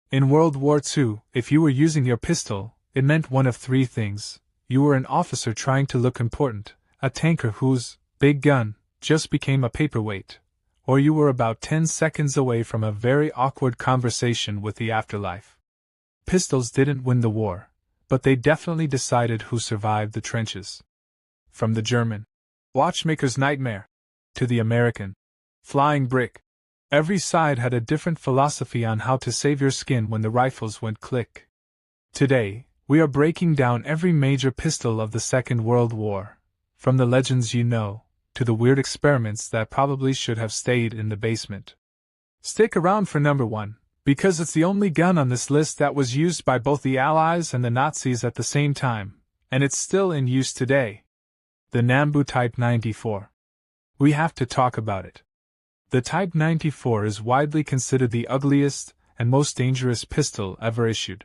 In World War II, if you were using your pistol, it meant one of three things. You were an officer trying to look important, a tanker whose big gun just became a paperweight, or you were about 10 seconds away from a very awkward conversation with the afterlife. Pistols didn't win the war, but they definitely decided who survived the trenches. From the German Watchmaker's nightmare to the American flying brick, every side had a different philosophy on how to save your skin when the rifles went click. Today, we are breaking down every major pistol of the Second World War, from the legends you know, to the weird experiments that probably should have stayed in the basement. Stick around for number 1, because it's the only gun on this list that was used by both the Allies and the Nazis at the same time, and it's still in use today. The Nambu Type 94. We have to talk about it. The Type 94 is widely considered the ugliest and most dangerous pistol ever issued.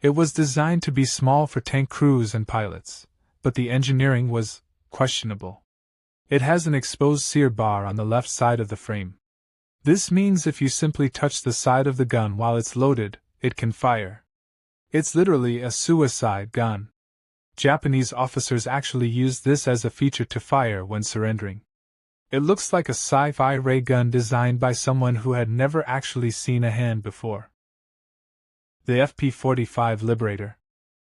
It was designed to be small for tank crews and pilots, but the engineering was questionable. It has an exposed sear bar on the left side of the frame. This means if you simply touch the side of the gun while it's loaded, it can fire. It's literally a suicide gun. Japanese officers actually used this as a feature to fire when surrendering. It looks like a sci-fi ray gun designed by someone who had never actually seen a hand before. The FP45 Liberator.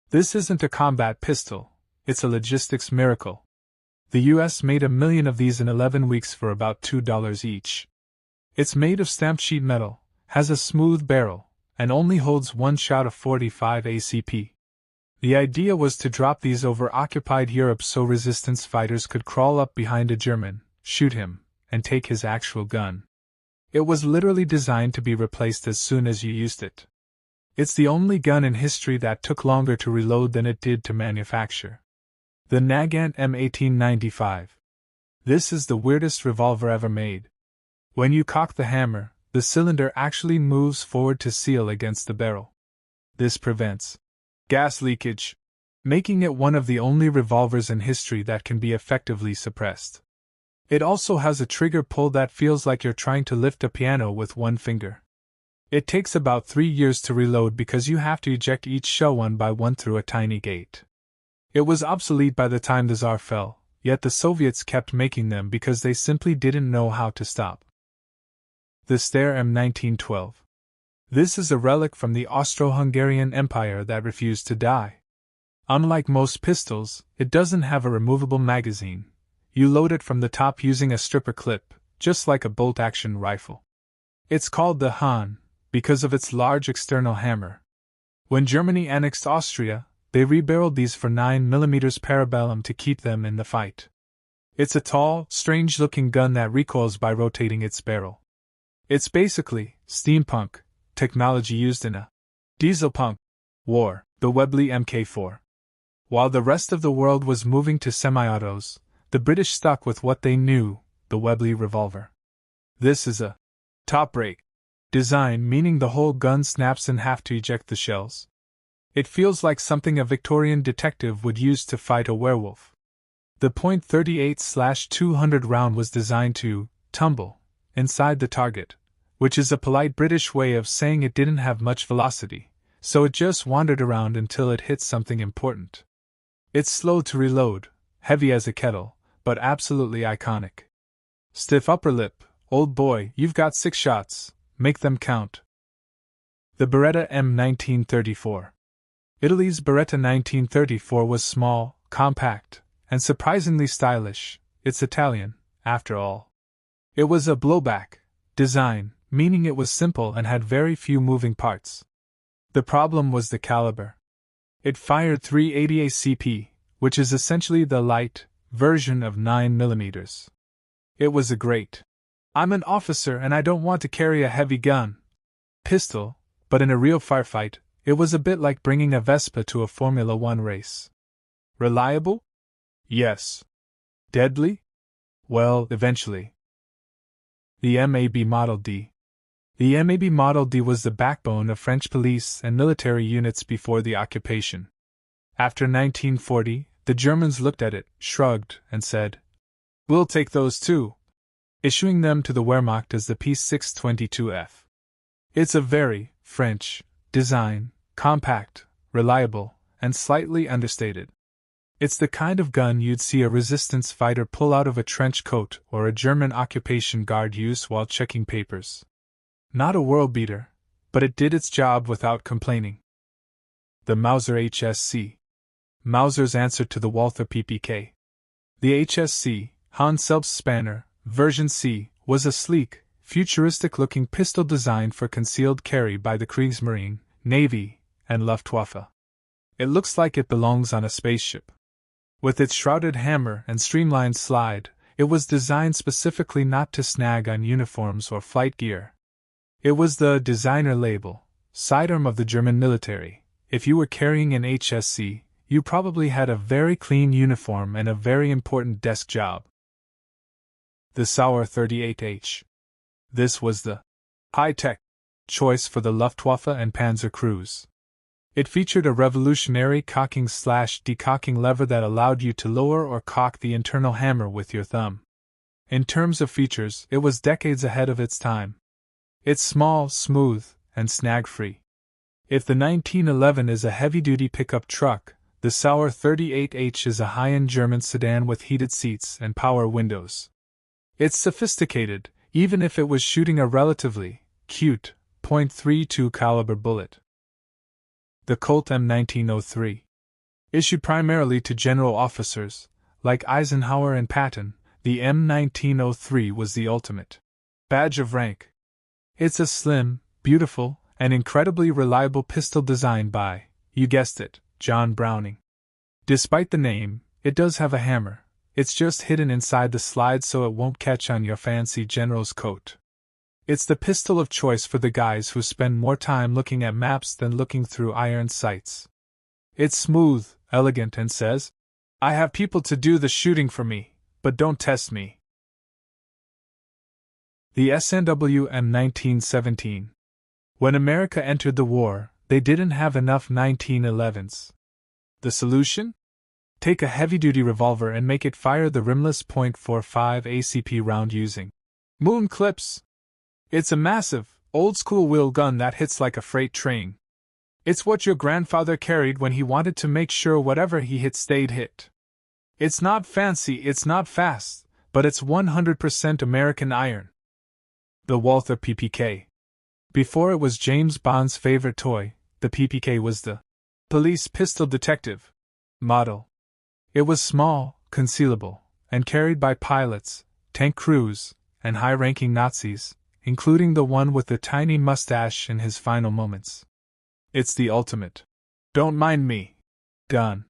This isn't a combat pistol, it's a logistics miracle. The US made 1 million of these in 11 weeks for about $2 each. It's made of stamped sheet metal, has a smooth barrel, and only holds one shot of 45 ACP. The idea was to drop these over occupied Europe so resistance fighters could crawl up behind a German, shoot him, and take his actual gun. It was literally designed to be replaced as soon as you used it. It's the only gun in history that took longer to reload than it did to manufacture. The Nagant M1895. This is the weirdest revolver ever made. When you cock the hammer, the cylinder actually moves forward to seal against the barrel. This prevents gas leakage, making it one of the only revolvers in history that can be effectively suppressed. It also has a trigger pull that feels like you're trying to lift a piano with one finger. It takes about 3 years to reload because you have to eject each shell one by one through a tiny gate. It was obsolete by the time the Tsar fell, yet the Soviets kept making them because they simply didn't know how to stop. The Steyr M1912. This is a relic from the Austro-Hungarian Empire that refused to die. Unlike most pistols, it doesn't have a removable magazine. You load it from the top using a stripper clip, just like a bolt-action rifle. It's called the Hahn because of its large external hammer. When Germany annexed Austria, they rebarreled these for 9mm parabellum to keep them in the fight. It's a tall, strange-looking gun that recoils by rotating its barrel. It's basically steampunk technology used in a dieselpunk war, the Webley Mk4. While the rest of the world was moving to semi-autos, the British stuck with what they knew, the Webley revolver. This is a top break design, meaning the whole gun snaps in half to eject the shells. It feels like something a Victorian detective would use to fight a werewolf. The .38/200 round was designed to tumble inside the target, which is a polite British way of saying it didn't have much velocity, so it just wandered around until it hit something important. It's slow to reload, heavy as a kettle, but absolutely iconic. Stiff upper lip, old boy, you've got 6 shots, make them count. The Beretta M1934. Italy's Beretta 1934 was small, compact, and surprisingly stylish. It's Italian, after all. It was a blowback design, meaning it was simple and had very few moving parts. The problem was the caliber. It fired 380 ACP, which is essentially the light version of 9mm. It was a great "I'm an officer and I don't want to carry a heavy gun" pistol, but in a real firefight, it was a bit like bringing a Vespa to a Formula One race. Reliable? Yes. Deadly? Well, eventually. The MAB Model D. The MAB Model D was the backbone of French police and military units before the occupation. After 1940, the Germans looked at it, shrugged, and said, "We'll take those too," issuing them to the Wehrmacht as the P622F. It's a very French design, compact, reliable, and slightly understated. It's the kind of gun you'd see a resistance fighter pull out of a trench coat or a German occupation guard use while checking papers. Not a world beater, but it did its job without complaining. The Mauser HSC. Mauser's answer to the Walther PPK. The HSC, Hans Selbstspanner, version C, was a sleek, futuristic-looking pistol designed for concealed carry by the Kriegsmarine, Navy, and Luftwaffe. It looks like it belongs on a spaceship. With its shrouded hammer and streamlined slide, it was designed specifically not to snag on uniforms or flight gear. It was the designer label, sidearm of the German military. If you were carrying an HSC, you probably had a very clean uniform and a very important desk job. The Sauer 38H. This was the high-tech choice for the Luftwaffe and Panzer crews. It featured a revolutionary cocking/decocking lever that allowed you to lower or cock the internal hammer with your thumb. In terms of features, it was decades ahead of its time. It's small, smooth, and snag-free. If the 1911 is a heavy-duty pickup truck, the Sauer 38H is a high-end German sedan with heated seats and power windows. It's sophisticated, even if it was shooting a relatively cute .32 caliber bullet. The Colt M1903. Issued primarily to general officers, like Eisenhower and Patton, the M1903 was the ultimate badge of rank. It's a slim, beautiful, and incredibly reliable pistol designed by, you guessed it, John Browning. Despite the name, it does have a hammer. It's just hidden inside the slide so it won't catch on your fancy general's coat. It's the pistol of choice for the guys who spend more time looking at maps than looking through iron sights. It's smooth, elegant, and says, I have people to do the shooting for me, but don't test me. The SNW M1917. When America entered the war, they didn't have enough 1911s. The solution? Take a heavy-duty revolver and make it fire the rimless .45 ACP round using moon clips. It's a massive, old-school wheel gun that hits like a freight train. It's what your grandfather carried when he wanted to make sure whatever he hit stayed hit. It's not fancy, it's not fast, but it's 100% American iron. The Walther PPK. Before it was James Bond's favorite toy, the PPK was the police pistol detective model. It was small, concealable, and carried by pilots, tank crews, and high-ranking Nazis, including the one with the tiny mustache in his final moments. It's the ultimate "don't mind me" gun.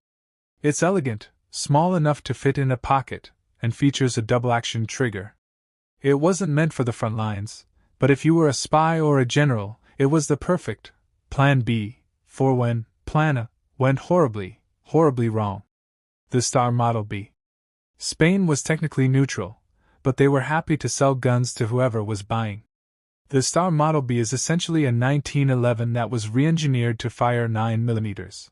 It's elegant, small enough to fit in a pocket, and features a double-action trigger. It wasn't meant for the front lines, but if you were a spy or a general, it was the perfect Plan B for when Plan A went horribly, horribly wrong. The Star Model B. Spain was technically neutral, but they were happy to sell guns to whoever was buying. The Star Model B is essentially a 1911 that was re-engineered to fire 9mm.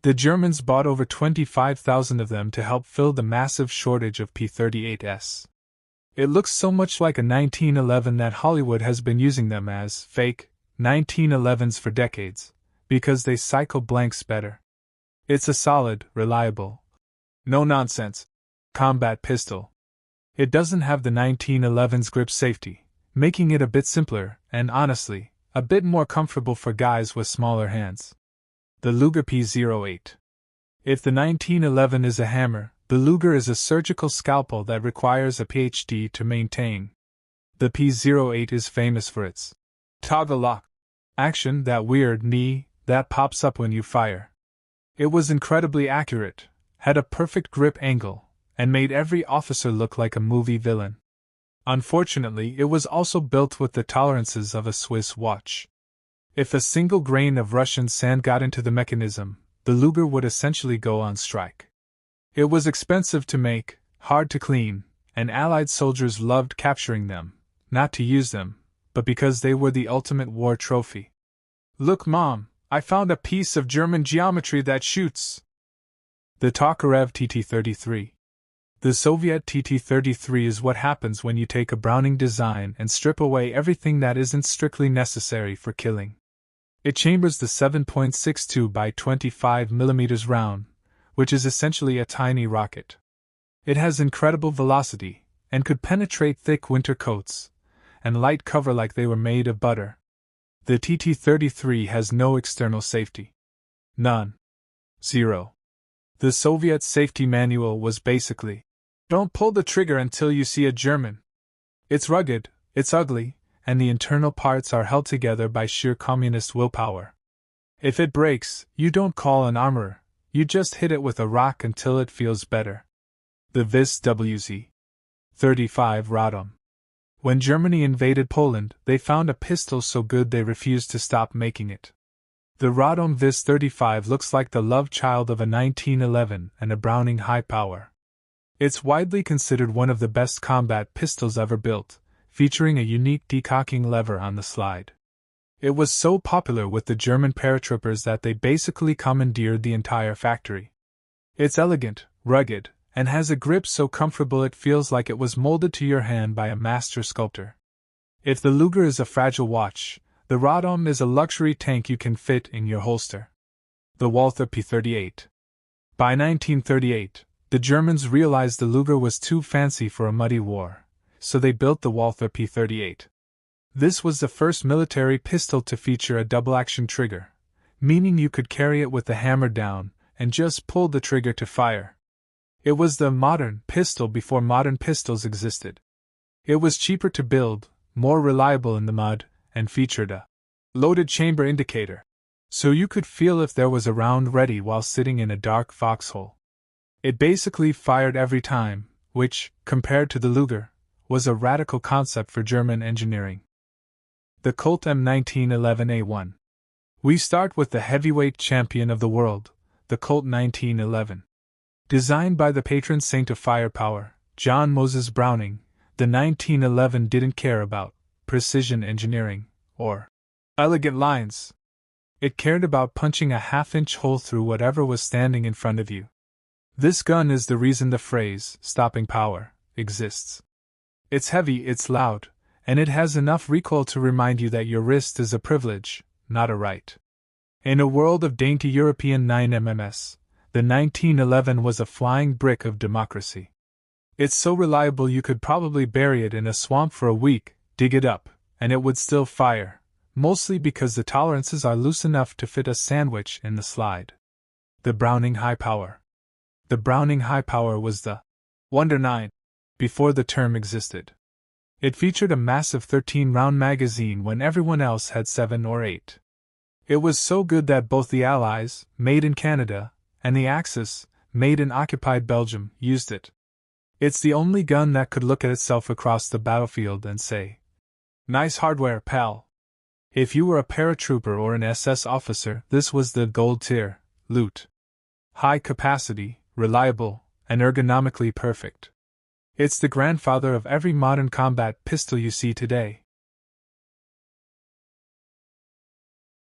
The Germans bought over 25,000 of them to help fill the massive shortage of P-38s. It looks so much like a 1911 that Hollywood has been using them as fake 1911s for decades, because they cycle blanks better. It's a solid, reliable, no-nonsense combat pistol. It doesn't have the 1911's grip safety, making it a bit simpler and, honestly, a bit more comfortable for guys with smaller hands. The Luger P08. If the 1911 is a hammer, the Luger is a surgical scalpel that requires a PhD to maintain. The P08 is famous for its toggle lock action, that weird knee that pops up when you fire. It was incredibly accurate, had a perfect grip angle, and made every officer look like a movie villain. Unfortunately, it was also built with the tolerances of a Swiss watch. If a single grain of Russian sand got into the mechanism, the Luger would essentially go on strike. It was expensive to make, hard to clean, and Allied soldiers loved capturing them, not to use them, but because they were the ultimate war trophy. Look, Mom, I found a piece of German geometry that shoots. The Tokarev TT-33. The Soviet TT-33 is what happens when you take a Browning design and strip away everything that isn't strictly necessary for killing. It chambers the 7.62 by 25 mm round, which is essentially a tiny rocket. It has incredible velocity, and could penetrate thick winter coats, and light cover like they were made of butter. The TT-33 has no external safety. None. Zero. The Soviet safety manual was basically, don't pull the trigger until you see a German. It's rugged, it's ugly, and the internal parts are held together by sheer communist willpower. If it breaks, you don't call an armorer, you just hit it with a rock until it feels better. The Vis WZ-35 Radom. When Germany invaded Poland, they found a pistol so good they refused to stop making it. The Radom Vis-35 looks like the love child of a 1911 and a Browning high power. It's widely considered one of the best combat pistols ever built, featuring a unique decocking lever on the slide. It was so popular with the German paratroopers that they basically commandeered the entire factory. It's elegant, rugged, and has a grip so comfortable it feels like it was molded to your hand by a master sculptor. If the Luger is a fragile watch, the Radom is a luxury tank you can fit in your holster. The Walther P08. By 1938, the Germans realized the Luger was too fancy for a muddy war, so they built the Walther P08. This was the first military pistol to feature a double-action trigger, meaning you could carry it with the hammer down and just pull the trigger to fire. It was the modern pistol before modern pistols existed. It was cheaper to build, more reliable in the mud, and featured a loaded chamber indicator, so you could feel if there was a round ready while sitting in a dark foxhole. It basically fired every time, which, compared to the Luger, was a radical concept for German engineering. The Colt M1911A1. We start with the heavyweight champion of the world, the Colt 1911. Designed by the patron saint of firepower, John Moses Browning, the 1911 didn't care about precision engineering or elegant lines. It cared about punching a half-inch hole through whatever was standing in front of you. This gun is the reason the phrase stopping power exists. It's heavy, it's loud, and it has enough recoil to remind you that your wrist is a privilege, not a right. In a world of dainty European 9mm, the 1911 was a flying brick of democracy. It's so reliable you could probably bury it in a swamp for a week, dig it up, and it would still fire, mostly because the tolerances are loose enough to fit a sandwich in the slide. The Browning High Power. The Browning High Power was the Wonder 9 before the term existed. It featured a massive 13-round magazine when everyone else had 7 or 8. It was so good that both the Allies, made in Canada, and the Axis, made in occupied Belgium, used it. It's the only gun that could look at itself across the battlefield and say, "Nice hardware, pal." If you were a paratrooper or an SS officer, this was the gold tier loot. High capacity, reliable, and ergonomically perfect. It's the grandfather of every modern combat pistol you see today.